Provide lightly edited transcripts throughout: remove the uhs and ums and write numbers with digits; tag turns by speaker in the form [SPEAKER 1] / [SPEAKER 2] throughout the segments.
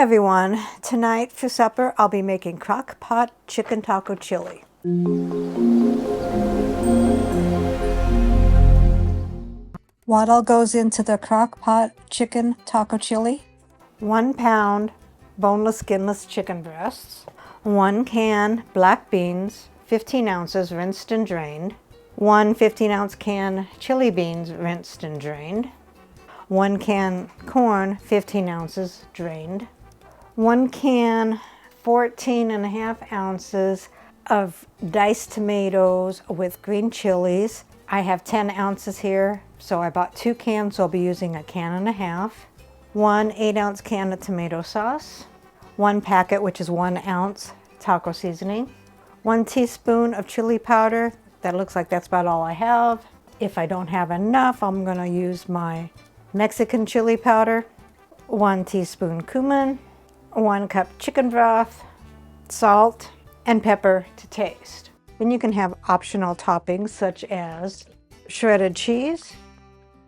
[SPEAKER 1] everyone. Tonight for supper, I'll be making Crockpot Chicken Taco Chili. What all goes into the Crockpot Chicken Taco Chili? 1 pound boneless, skinless chicken breasts, 1 can black beans, 15 ounces rinsed and drained, 1 15-ounce can chili beans rinsed and drained, 1 can corn, 15 ounces drained, 1 can 14.5 ounces of diced tomatoes with green chilies. I have 10 ounces here, so I bought 2 cans, so I'll be using 1.5 cans. 1 8-ounce can of tomato sauce, 1 packet, which is 1 ounce taco seasoning, 1 teaspoon of chili powder. That looks like that's about all I have. If I don't have enough, I'm gonna use my Mexican chili powder, 1 teaspoon cumin, 1 cup chicken broth, salt, and pepper to taste. Then you can have optional toppings such as shredded cheese,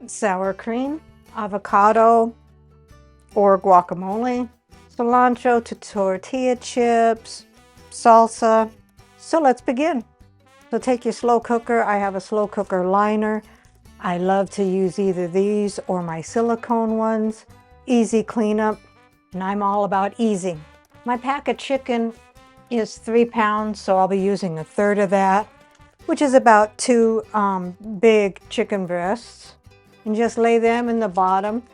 [SPEAKER 1] sour cream, avocado or guacamole, cilantro to tortilla chips, salsa. So let's begin. So take your slow cooker. I have a slow cooker liner. I love to use either these or my silicone ones. Easy cleanup, and I'm all about easy. My pack of chicken is 3 pounds, so I'll be using 1/3 of that, which is about 2 big chicken breasts. And just lay them in the bottom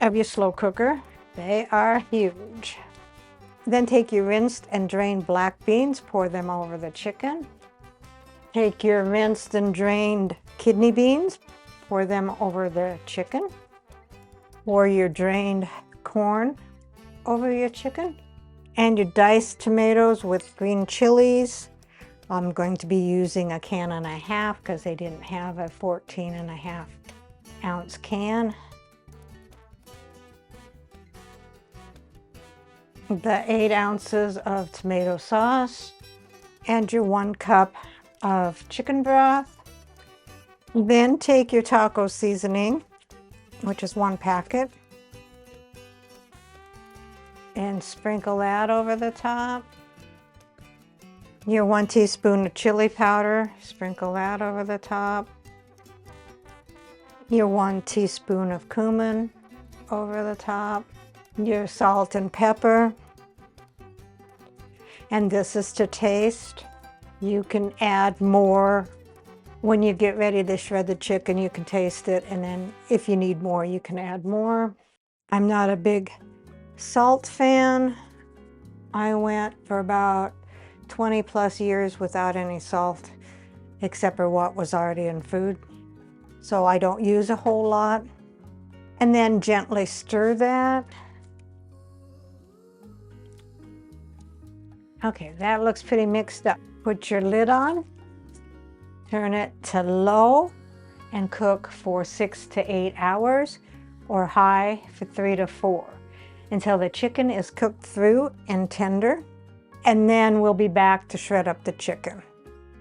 [SPEAKER 1] of your slow cooker. They are huge. Then take your rinsed and drained black beans, pour them over the chicken. Take your rinsed and drained kidney beans, pour them over the chicken. Pour your drained corn over your chicken. And your diced tomatoes with green chilies. I'm going to be using 1.5 cans because they didn't have a 14.5 ounce can. The 8 ounces of tomato sauce and your 1 cup of chicken broth. Then take your taco seasoning, which is 1 packet, and sprinkle that over the top. Your 1 teaspoon of chili powder, sprinkle that over the top. Your 1 teaspoon of cumin over the top. Your salt and pepper. And this is to taste. You can add more when you get ready to shred the chicken. You can taste it, and then if you need more, you can add more. I'm not a big salt fan. I went for about 20 plus years without any salt, except for what was already in food. So I don't use a whole lot. And then gently stir that. Okay, that looks pretty mixed up. Put your lid on, turn it to low, and cook for 6 to 8 hours, or high for 3 to 4. Until the chicken is cooked through and tender, and then we'll be back to shred up the chicken.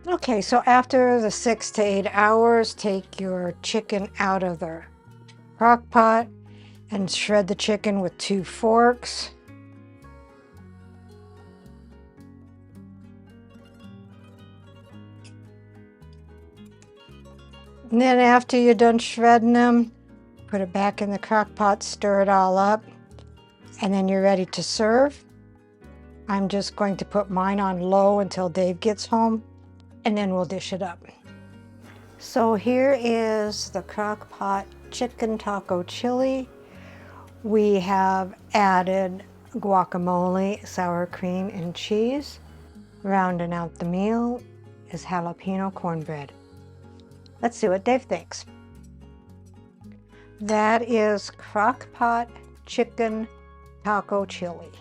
[SPEAKER 1] Okay, so after the 6 to 8 hours, take your chicken out of the crock pot and shred the chicken with 2 forks. And then after you're done shredding them, put it back in the crock pot, stir it all up, and then you're ready to serve. I'm just going to put mine on low until Dave gets home, and then we'll dish it up. So here is the Crockpot Chicken Taco Chili. We have added guacamole, sour cream, and cheese. Rounding out the meal is jalapeno cornbread. Let's see what Dave thinks. That is Crockpot Chicken Taco Chili.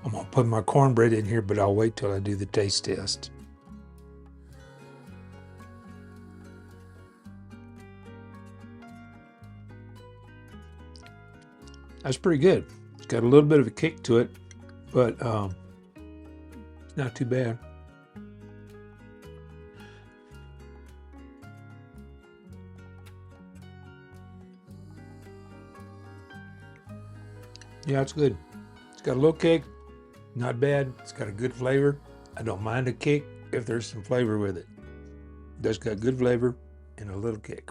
[SPEAKER 2] I'm gonna put my cornbread in here, but I'll wait till I do the taste test. That's pretty good. It's got a little bit of a kick to it, but it's not too bad. Yeah, it's good. It's got a little kick, not bad. It's got a good flavor. I don't mind a kick if there's some flavor with it. It's got good flavor and a little kick.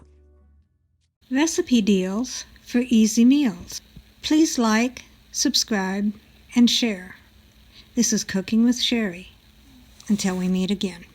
[SPEAKER 1] Recipe deals for easy meals. Please like, subscribe, and share. This is Cooking with Sherry. Until we meet again.